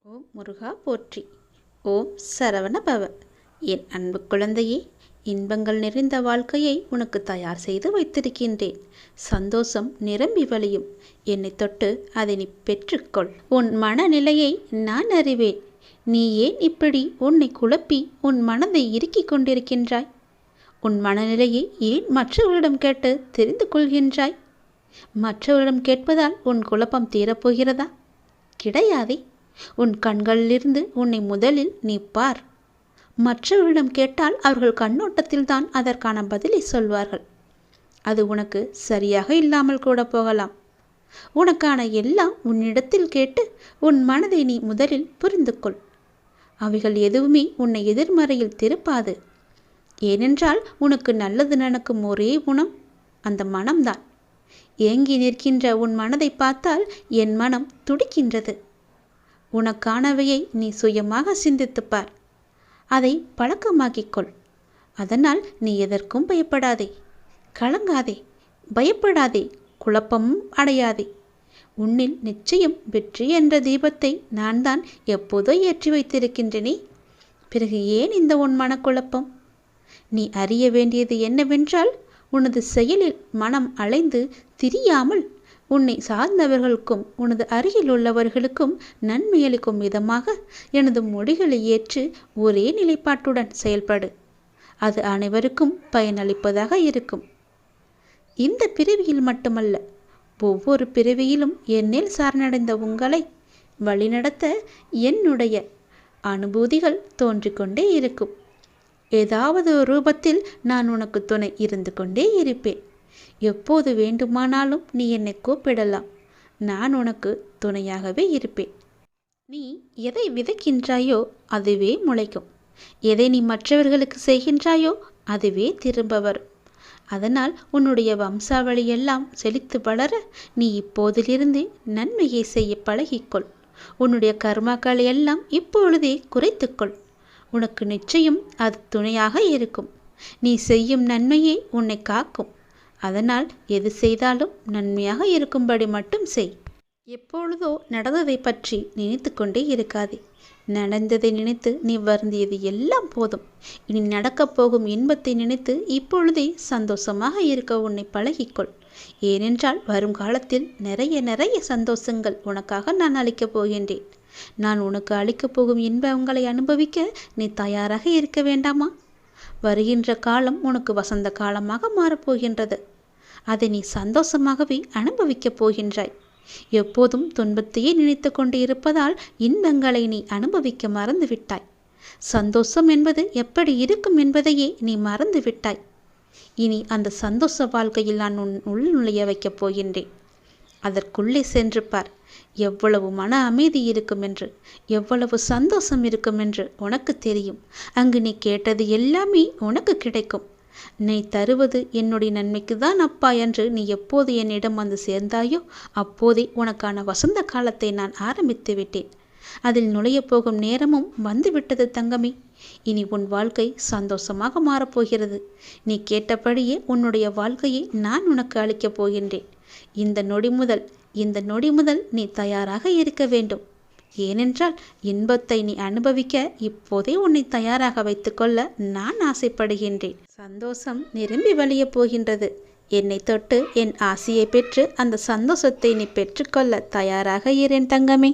ஓம் முருகா போற்றி. ஓம் சரவண பவ. என் அன்பு குழந்தையே, இன்பங்கள் நிறைந்த வாழ்க்கையை உனக்கு தயார் செய்து வைத்திருக்கின்றேன். சந்தோஷம் நிரம்பி வழியும். என்னை தொட்டு அதை நீ பெற்றுக்கொள். உன் மனநிலையை நான் அறிவேன். நீ ஏன் இப்படி உன்னை குழப்பி உன் மனதை இறுக்கிக் கொண்டிருக்கின்றாய்? உன் மனநிலையை ஏன் மற்றவர்களிடம் கேட்டு தெரிந்து கொள்கின்றாய்? மற்றவரிடம் கேட்பதால் உன் குழப்பம் தீரப்போகிறதா? கிடையாதே. உன் கண்களிலிருந்து உன்னை முதலில் நீ பார். மற்றவர்களிடம் கேட்டால் அவர்கள் கண்ணோட்டத்தில்தான் அதற்கான பதிலை சொல்வார்கள். அது உனக்கு சரியாக இல்லாமல் கூட போகலாம். உனக்கான எல்லாம் உன்னிடத்தில் கேட்டு உன் மனதை நீ முதலில் புரிந்து கொள். அவைகள் எதுவுமே உன்னை எதிர்மறையில் திருப்பாது. ஏனென்றால் உனக்கு நல்லது நடக்கும் ஒரே குணம் அந்த மனம்தான். ஏங்கி நிற்கின்ற உன் மனதை பார்த்தால் என் மனம் துடிக்கின்றது. உனக்கானவையை நீ சுயமாக சிந்தித்துப்பார். அதை பழக்கமாக்கிக்கொள். அதனால் நீ எதற்கும் பயப்படாதே, கலங்காதே, பயப்படாதே, குழப்பமும் அடையாதே. உன்னில் நிச்சயம் வெற்றி என்ற தீபத்தை நான் தான் எப்போதோ ஏற்றி வைத்திருக்கின்றேனே. பிறகு ஏன் இந்த உன் மனக்குழப்பம்? நீ அறிய வேண்டியது என்னவென்றால், உனது செயலில் மனம் அலைந்து திரியாமல் உன்னை சார்ந்தவர்களுக்கும் உனது அருகில் உள்ளவர்களுக்கும் நன்மையளிக்கும் விதமாக எனது மொழிகளை ஏற்று ஒரே நிலைப்பாட்டுடன் செயல்படு. அது அனைவருக்கும் பயனளிப்பதாக இருக்கும். இந்த பிறவியில் மட்டுமல்ல, ஒவ்வொரு பிறவியிலும் என்னில் சார்ந்தடைந்த உங்களை வழிநடத்த என்னுடைய அனுபூதிகள் தோன்றிக்கொண்டே இருக்கும். ஏதாவது ஒரு ரூபத்தில் நான் உனக்கு துணை இருந்து கொண்டே இருப்பேன். எப்போது வேண்டுமானாலும் நீ என்னை கூப்பிடலாம். நான் உனக்கு துணையாகவே இருப்பேன். நீ எதை விதைக்கின்றாயோ அதுவே முளைக்கும். எதை நீ மற்றவர்களுக்கு செய்கின்றாயோ அதுவே திரும்ப வரும். அதனால் உன்னுடைய வம்சாவளியெல்லாம் செழித்து வளர நீ இப்போதிலிருந்து நன்மையை செய்ய பழகிக்கொள். உன்னுடைய கர்மாக்களை எல்லாம் இப்பொழுதே குறைத்துக்கொள். உனக்கு நிச்சயம் அது துணையாக இருக்கும். நீ செய்யும் நன்மையே உன்னை காக்கும். அதனால் எது செய்தாலும் நன்மையாக இருக்கும்படி மட்டும் செய். எப்பொழுதோ நடந்ததை பற்றி நினைத்து கொண்டே இருக்காதே. நடந்ததை நினைத்து நீ வருந்தியது எல்லாம் போதும். இனி நடக்கப் போகும் இன்பத்தை நினைத்து இப்பொழுதே சந்தோஷமாக இருக்க உன்னை பழகிக்கொள். ஏனென்றால் வருங்காலத்தில் நிறைய சந்தோஷங்கள் உனக்காக நான் அளிக்கப் போகின்றேன். நான் உனக்கு அளிக்கப் போகும் இன்பங்களை அனுபவிக்க நீ தயாராக இருக்க வேண்டாமா? வருகின்ற காலம் உனக்கு வசந்த காலமாக மாறப்போகின்றது. அதை நீ சந்தோஷமாகவே அனுபவிக்கப் போகின்றாய். எப்போதும் துன்பத்தையே நினைத்து கொண்டு இருப்பதால் இன்பங்களை நீ அனுபவிக்க மறந்து விட்டாய். சந்தோஷம் என்பது எப்படி இருக்கும் என்பதையே நீ மறந்து விட்டாய். இனி அந்த சந்தோஷ வாழ்க்கையில் நான் உள் நுழைய வைக்கப் போகின்றேன். அதற்குள்ளே சென்று பார். எவ்வளவு மன அமைதி இருக்கும் என்று, எவ்வளவு சந்தோஷம் இருக்கும் என்று உனக்கு தெரியும். அங்கு நீ கேட்டது எல்லாமே உனக்கு கிடைக்கும். நீ தருவது என்னுடைய நன்மைக்கு தான் அப்பா என்று நீ எப்போது என்னிடம் வந்து சேர்ந்தாயோ அப்போதே உனக்கான வசந்த காலத்தை நான் ஆரம்பித்து விட்டேன். அதில் நுழைய போகும் நேரமும் வந்துவிட்டது தங்கமே. இனி உன் வாழ்க்கை சந்தோஷமாக மாறப்போகிறது. நீ கேட்டபடியே உன்னுடைய வாழ்க்கையை நான் உனக்கு அளிக்கப் போகின்றேன். இந்த நொடி முதல் நீ தயாராக இருக்க வேண்டும். ஏனென்றால் இன்பத்தை நீ அனுபவிக்க இப்போதே உன்னை தயாராக வைத்துக்கொள்ள நான் ஆசைப்படுகின்றேன். சந்தோஷம் நிரம்பி வழிய போகின்றது. என்னை தொட்டு என் ஆசையை பெற்று அந்த சந்தோஷத்தை நீ பெற்றுக்கொள்ள தயாராக இரேன் தங்கமே.